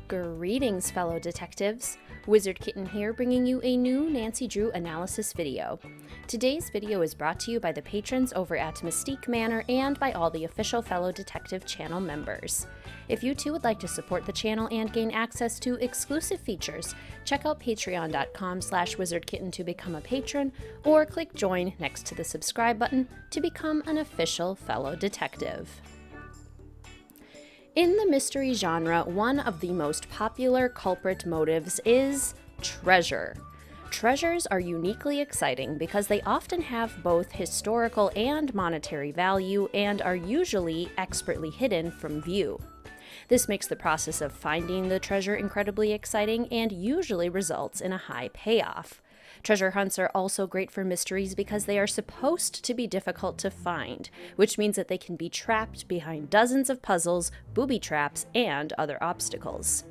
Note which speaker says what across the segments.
Speaker 1: Greetings, fellow detectives. Wizard Kitten here, bringing you a new Nancy Drew analysis video. Today's video is brought to you by the patrons over at Mystique Manor and by all the official fellow detective channel members. If you too would like to support the channel and gain access to exclusive features, check out patreon.com/wizardkitten to become a patron, or click join next to the subscribe button to become an official fellow detective. In the mystery genre, one of the most popular culprit motives is treasure. Treasures are uniquely exciting because they often have both historical and monetary value and are usually expertly hidden from view. This makes the process of finding the treasure incredibly exciting and usually results in a high payoff. Treasure hunts are also great for mysteries because they are supposed to be difficult to find, which means that they can be trapped behind dozens of puzzles, booby traps, and other obstacles.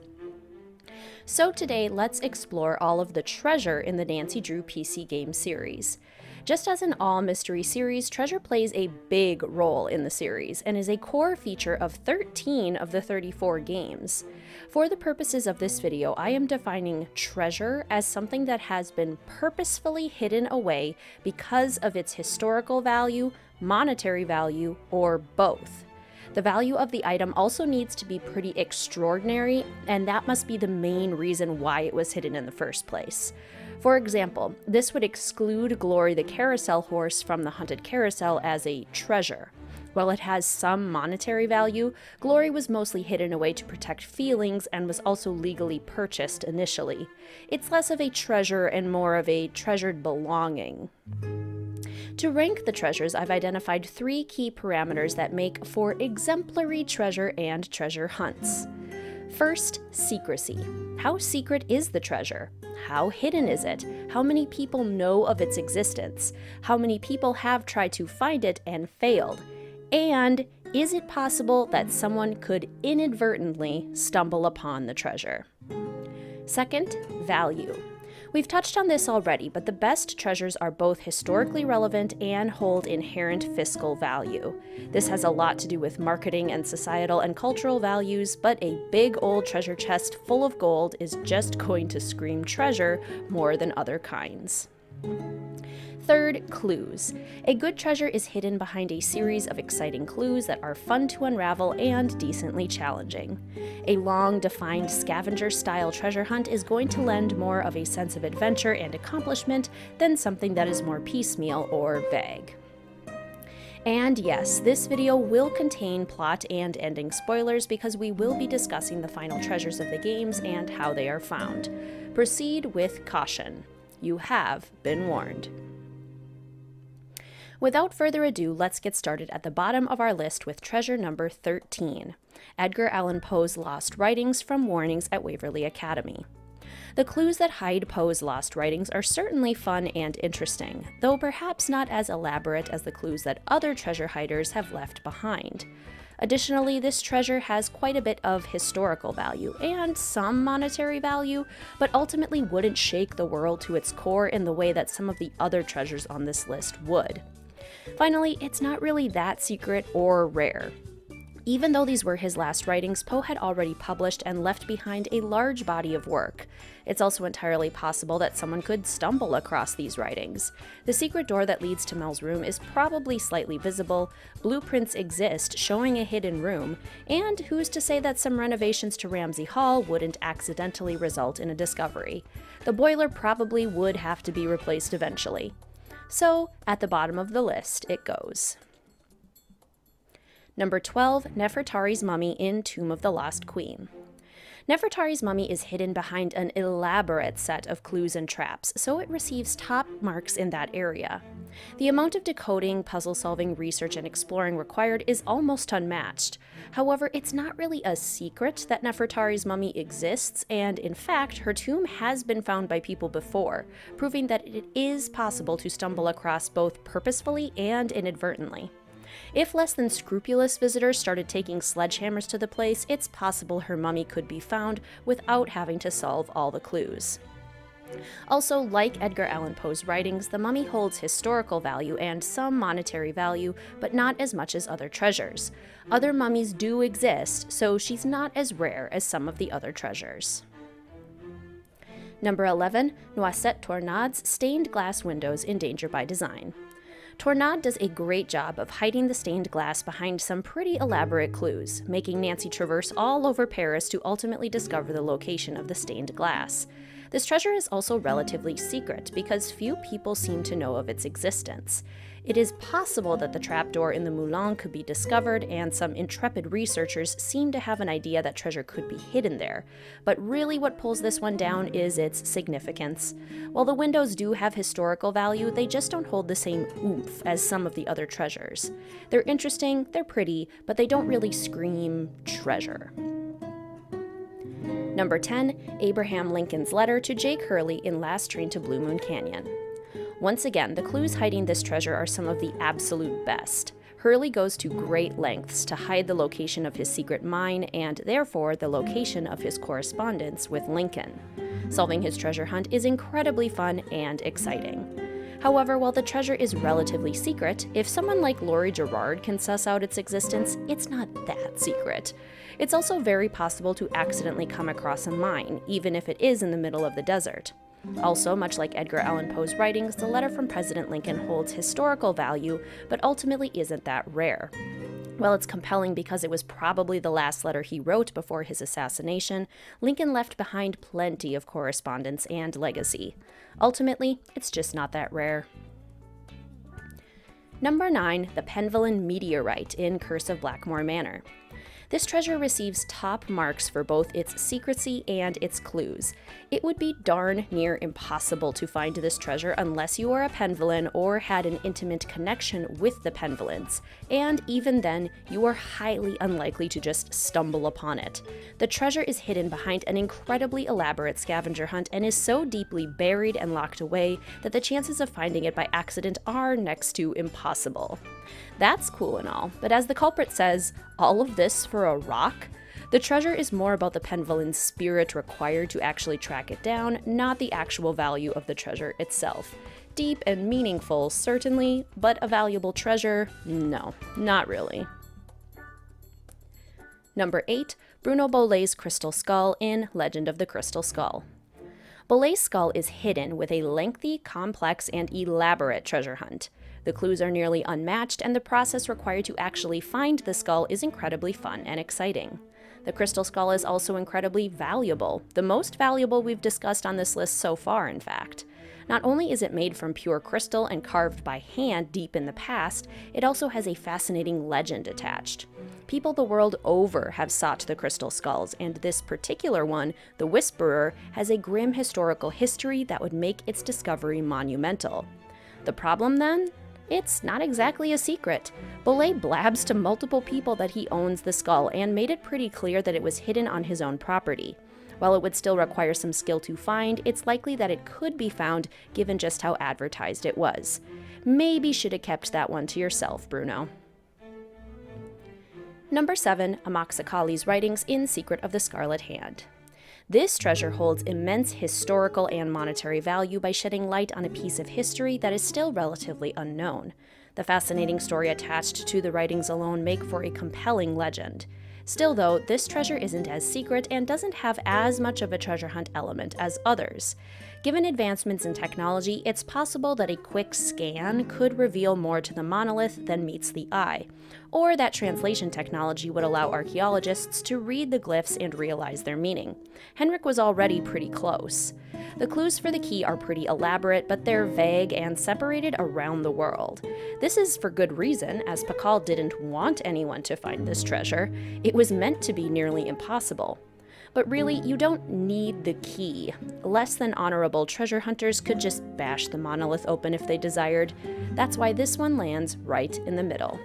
Speaker 1: So today, let's explore all of the treasure in the Nancy Drew PC game series. Just as in all mystery series, treasure plays a big role in the series and is a core feature of 13 of the 34 games. For the purposes of this video, I am defining treasure as something that has been purposefully hidden away because of its historical value, monetary value, or both. The value of the item also needs to be pretty extraordinary, and that must be the main reason why it was hidden in the first place. For example, this would exclude Glory the carousel horse from the Haunted Carousel as a treasure. While it has some monetary value, Glory was mostly hidden away to protect feelings and was also legally purchased initially. It's less of a treasure and more of a treasured belonging. To rank the treasures, I've identified 3 key parameters that make for exemplary treasure and treasure hunts. First, secrecy. How secret is the treasure? How hidden is it? How many people know of its existence? How many people have tried to find it and failed? And is it possible that someone could inadvertently stumble upon the treasure? Second, value. We've touched on this already, but the best treasures are both historically relevant and hold inherent fiscal value. This has a lot to do with marketing and societal and cultural values, but a big old treasure chest full of gold is just going to scream treasure more than other kinds. Third, clues. A good treasure is hidden behind a series of exciting clues that are fun to unravel and decently challenging. A long, defined scavenger-style treasure hunt is going to lend more of a sense of adventure and accomplishment than something that is more piecemeal or vague. And yes, this video will contain plot and ending spoilers because we will be discussing the final treasures of the games and how they are found. Proceed with caution. You have been warned. Without further ado, let's get started at the bottom of our list with treasure number 13, Edgar Allen Poe's Lost Writings from Warnings at Waverly Academy. The clues that hide Poe's lost writings are certainly fun and interesting, though perhaps not as elaborate as the clues that other treasure hiders have left behind. Additionally, this treasure has quite a bit of historical value and some monetary value, but ultimately wouldn't shake the world to its core in the way that some of the other treasures on this list would. Finally, it's not really that secret or rare. Even though these were his last writings, Poe had already published and left behind a large body of work. It's also entirely possible that someone could stumble across these writings. The secret door that leads to Mel's room is probably slightly visible, blueprints exist showing a hidden room, and who's to say that some renovations to Ramsey Hall wouldn't accidentally result in a discovery? The boiler probably would have to be replaced eventually. So, at the bottom of the list it goes. Number 12, Nefertari's Mummy in Tomb of the Lost Queen. Nefertari's mummy is hidden behind an elaborate set of clues and traps, so it receives top marks in that area. The amount of decoding, puzzle-solving, research, and exploring required is almost unmatched. However, it's not really a secret that Nefertari's mummy exists, and in fact, her tomb has been found by people before, proving that it is possible to stumble across both purposefully and inadvertently. If less than scrupulous visitors started taking sledgehammers to the place, it's possible her mummy could be found without having to solve all the clues. Also, like Edgar Allan Poe's writings, the mummy holds historical value and some monetary value, but not as much as other treasures. Other mummies do exist, so she's not as rare as some of the other treasures. Number 11, Noisette Tornade's stained glass windows in Danger by Design. Tornade does a great job of hiding the stained glass behind some pretty elaborate clues, making Nancy traverse all over Paris to ultimately discover the location of the stained glass. This treasure is also relatively secret because few people seem to know of its existence. It is possible that the trapdoor in the Moulin could be discovered, and some intrepid researchers seem to have an idea that treasure could be hidden there. But really what pulls this one down is its significance. While the windows do have historical value, they just don't hold the same oomph as some of the other treasures. They're interesting, they're pretty, but they don't really scream treasure. Number 10, Abraham Lincoln's letter to Jake Hurley in Last Train to Blue Moon Canyon. Once again, the clues hiding this treasure are some of the absolute best. Hurley goes to great lengths to hide the location of his secret mine and, therefore, the location of his correspondence with Lincoln. Solving his treasure hunt is incredibly fun and exciting. However, while the treasure is relatively secret, if someone like Laurie Gerard can suss out its existence, it's not that secret. It's also very possible to accidentally come across a mine, even if it is in the middle of the desert. Also, much like Edgar Allan Poe's writings, the letter from President Lincoln holds historical value, but ultimately isn't that rare. While it's compelling because it was probably the last letter he wrote before his assassination, Lincoln left behind plenty of correspondence and legacy. Ultimately, it's just not that rare. Number 9, the Penlin Meteorite in Curse of Blackmore Manor. This treasure receives top marks for both its secrecy and its clues. It would be darn near impossible to find this treasure unless you were a Penlin or had an intimate connection with the Penlins, and even then, you are highly unlikely to just stumble upon it. The treasure is hidden behind an incredibly elaborate scavenger hunt and is so deeply buried and locked away that the chances of finding it by accident are next to impossible. That's cool and all, but as the culprit says, all of this for a rock? The treasure is more about the Penlins' spirit required to actually track it down, not the actual value of the treasure itself. Deep and meaningful, certainly, but a valuable treasure? No, not really. Number 8, Bruno Bolet's Crystal Skull in Legend of the Crystal Skull. Bolet's skull is hidden with a lengthy, complex, and elaborate treasure hunt. The clues are nearly unmatched, and the process required to actually find the skull is incredibly fun and exciting. The crystal skull is also incredibly valuable, the most valuable we've discussed on this list so far, in fact. Not only is it made from pure crystal and carved by hand deep in the past, it also has a fascinating legend attached. People the world over have sought the crystal skulls, and this particular one, the Whisperer, has a grim historical history that would make its discovery monumental. The problem then? It's not exactly a secret. Bolet blabs to multiple people that he owns the skull and made it pretty clear that it was hidden on his own property. While it would still require some skill to find, it's likely that it could be found given just how advertised it was. Maybe should have kept that one to yourself, Bruno. Number 7, Ammoaks Writings in Secret of the Scarlet Hand. This treasure holds immense historical and monetary value by shedding light on a piece of history that is still relatively unknown. The fascinating story attached to the writings alone make for a compelling legend. Still though, this treasure isn't as secret and doesn't have as much of a treasure hunt element as others. Given advancements in technology, it's possible that a quick scan could reveal more to the monolith than meets the eye, or that translation technology would allow archaeologists to read the glyphs and realize their meaning. Henrik was already pretty close. The clues for the key are pretty elaborate, but they're vague and separated around the world. This is for good reason, as Pakal didn't want anyone to find this treasure. It was meant to be nearly impossible. But really, you don't need the key. Less than honorable treasure hunters could just bash the monolith open if they desired. That's why this one lands right in the middle.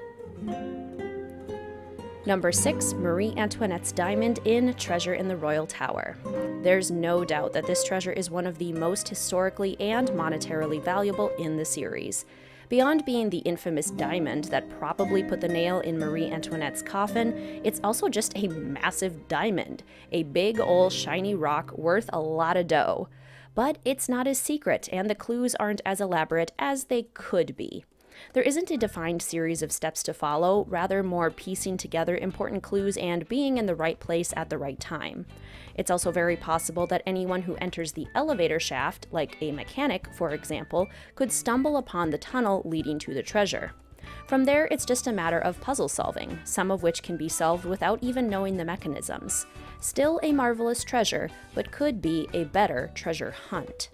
Speaker 1: Number 6, Marie Antoinette's diamond in Treasure in the Royal Tower. There's no doubt that this treasure is one of the most historically and monetarily valuable in the series. Beyond being the infamous diamond that probably put the nail in Marie Antoinette's coffin, it's also just a massive diamond, a big ol' shiny rock worth a lot of dough. But it's not as secret, and the clues aren't as elaborate as they could be. There isn't a defined series of steps to follow, rather more piecing together important clues and being in the right place at the right time. It's also very possible that anyone who enters the elevator shaft, like a mechanic, for example, could stumble upon the tunnel leading to the treasure. From there, it's just a matter of puzzle solving, some of which can be solved without even knowing the mechanisms. Still a marvelous treasure, but could be a better treasure hunt.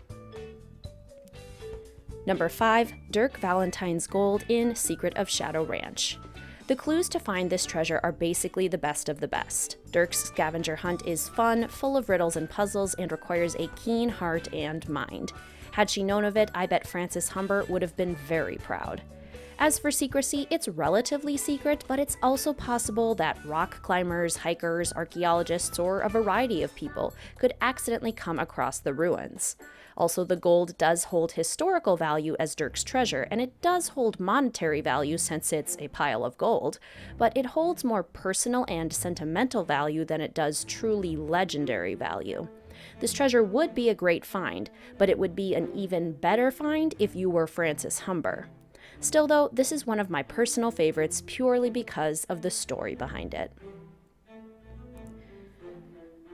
Speaker 1: Number 5. Dirk Valentines Gold in Secret of Shadow Ranch. The clues to find this treasure are basically the best of the best. Dirk's scavenger hunt is fun, full of riddles and puzzles, and requires a keen heart and mind. Had she known of it, I bet Frances Humber would have been very proud. As for secrecy, it's relatively secret, but it's also possible that rock climbers, hikers, archaeologists, or a variety of people could accidentally come across the ruins. Also, the gold does hold historical value as Dirk's treasure, and it does hold monetary value since it's a pile of gold, but it holds more personal and sentimental value than it does truly legendary value. This treasure would be a great find, but it would be an even better find if you were Frances Humber. Still though, this is one of my personal favorites purely because of the story behind it.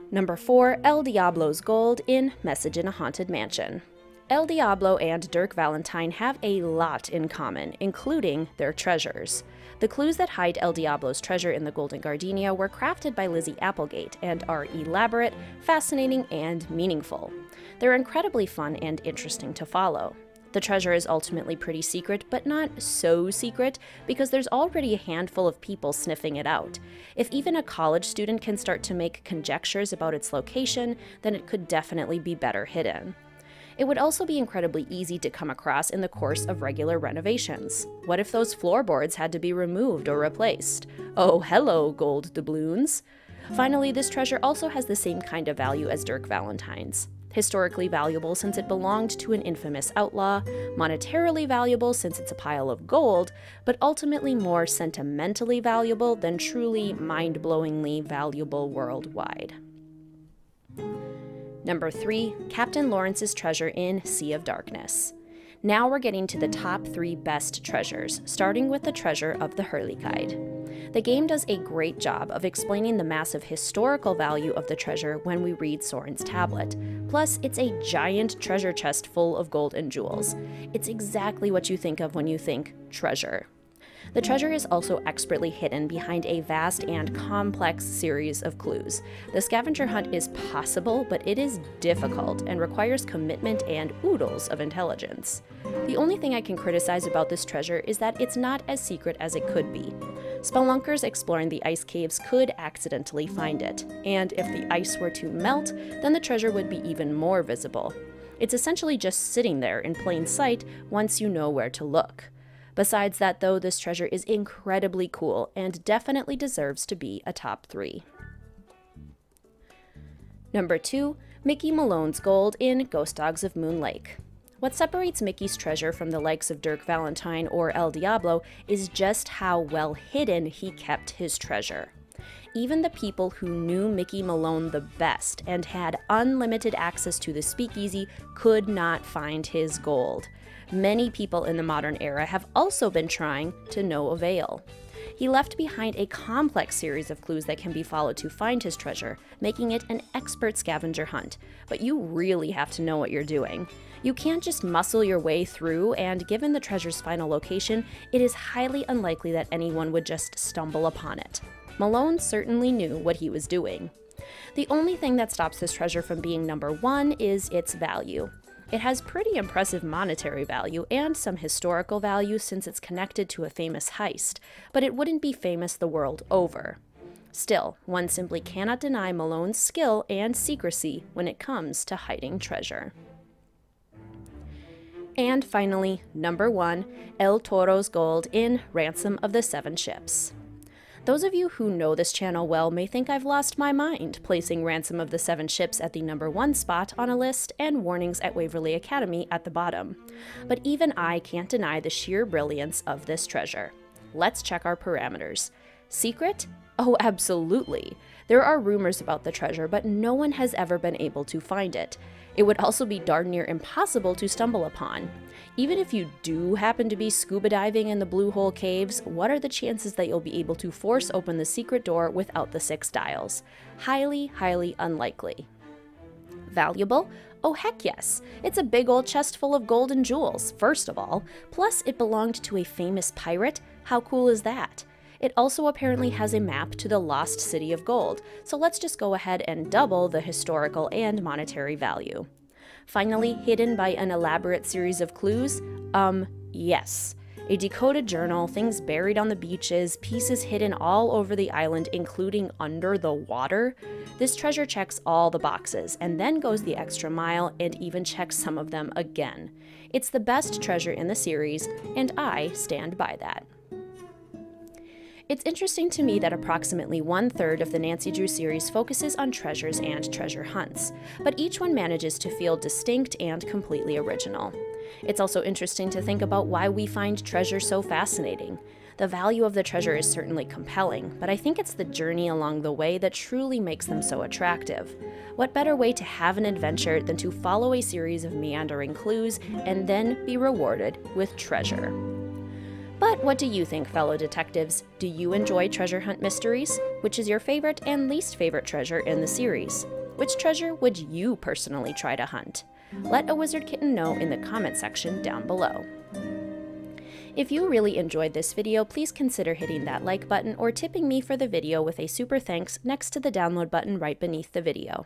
Speaker 1: Number 4. El Diablos Gold in Message in a Haunted Mansion. El Diablo and Dirk Valentine have a lot in common, including their treasures. The clues that hide El Diablo's treasure in the Golden Gardenia were crafted by Lizzie Applegate and are elaborate, fascinating, and meaningful. They're incredibly fun and interesting to follow. The treasure is ultimately pretty secret, but not so secret because there's already a handful of people sniffing it out. If even a college student can start to make conjectures about its location, then it could definitely be better hidden. It would also be incredibly easy to come across in the course of regular renovations. What if those floorboards had to be removed or replaced? Oh, hello, gold doubloons! Finally, this treasure also has the same kind of value as Dirk Valentine's. Historically valuable since it belonged to an infamous outlaw, monetarily valuable since it's a pile of gold, but ultimately more sentimentally valuable than truly mind-blowingly valuable worldwide. Number 3. Captain Lawrence's treasure in Sea of Darkness. Now we're getting to the top 3 best treasures, starting with the treasure of the Hurleyguide. The game does a great job of explaining the massive historical value of the treasure when we read Soren's tablet. Plus, it's a giant treasure chest full of gold and jewels. It's exactly what you think of when you think treasure. The treasure is also expertly hidden behind a vast and complex series of clues. The scavenger hunt is possible, but it is difficult and requires commitment and oodles of intelligence. The only thing I can criticize about this treasure is that it's not as secret as it could be. Spelunkers exploring the ice caves could accidentally find it, and if the ice were to melt, then the treasure would be even more visible. It's essentially just sitting there in plain sight once you know where to look. Besides that though, this treasure is incredibly cool and definitely deserves to be a top 3. Number 2. Mickey Malone's Gold in Ghost Dogs of Moon Lake. What separates Mickey's treasure from the likes of Dirk Valentine or El Diablo is just how well hidden he kept his treasure. Even the people who knew Mickey Malone the best and had unlimited access to the speakeasy could not find his gold. Many people in the modern era have also been trying to no avail. He left behind a complex series of clues that can be followed to find his treasure, making it an expert scavenger hunt. But you really have to know what you're doing. You can't just muscle your way through, and given the treasure's final location, it is highly unlikely that anyone would just stumble upon it. Malone certainly knew what he was doing. The only thing that stops this treasure from being number 1 is its value. It has pretty impressive monetary value and some historical value since it's connected to a famous heist, but it wouldn't be famous the world over. Still, one simply cannot deny Malone's skill and secrecy when it comes to hiding treasure. And finally, number 1, El Toros Gold in Ransom of the 7 Ships. Those of you who know this channel well may think I've lost my mind, placing Ransom of the 7 Ships at the number 1 spot on a list and Warnings at Waverly Academy at the bottom. But even I can't deny the sheer brilliance of this treasure. Let's check our parameters. Secret? Oh, absolutely. There are rumors about the treasure, but no one has ever been able to find it. It would also be darn near impossible to stumble upon. Even if you do happen to be scuba diving in the Blue Hole Caves, what are the chances that you'll be able to force open the secret door without the 6 dials? Highly, highly unlikely. Valuable? Oh heck yes! It's a big old chest full of gold and jewels, first of all. Plus, it belonged to a famous pirate. How cool is that? It also apparently has a map to the lost city of gold, so let's just go ahead and double the historical and monetary value. Finally, hidden by an elaborate series of clues? Yes. A decoded journal, things buried on the beaches, pieces hidden all over the island, including under the water. This treasure checks all the boxes, and then goes the extra mile and even checks some of them again. It's the best treasure in the series, and I stand by that. It's interesting to me that approximately 1/3 of the Nancy Drew series focuses on treasures and treasure hunts, but each one manages to feel distinct and completely original. It's also interesting to think about why we find treasure so fascinating. The value of the treasure is certainly compelling, but I think it's the journey along the way that truly makes them so attractive. What better way to have an adventure than to follow a series of meandering clues and then be rewarded with treasure? But what do you think, fellow detectives? Do you enjoy treasure hunt mysteries? Which is your favorite and least favorite treasure in the series? Which treasure would you personally try to hunt? Let a wizard kitten know in the comment section down below. If you really enjoyed this video, please consider hitting that like button or tipping me for the video with a super thanks next to the download button right beneath the video.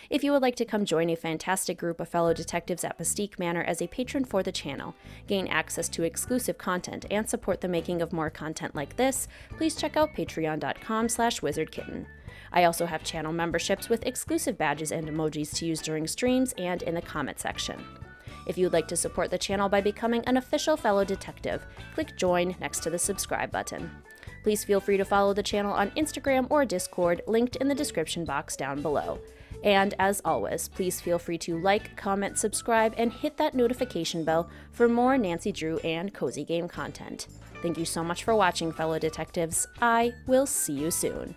Speaker 1: If you would like to come join a fantastic group of fellow detectives at Mystique Manor as a patron for the channel, gain access to exclusive content, and support the making of more content like this, please check out patreon.com/wizardkitten. I also have channel memberships with exclusive badges and emojis to use during streams and in the comment section. If you'd like to support the channel by becoming an official fellow detective, click join next to the subscribe button. Please feel free to follow the channel on Instagram or Discord, linked in the description box down below. And as always, please feel free to like, comment, subscribe, and hit that notification bell for more Nancy Drew and Cozy Game content. Thank you so much for watching, fellow detectives. I will see you soon.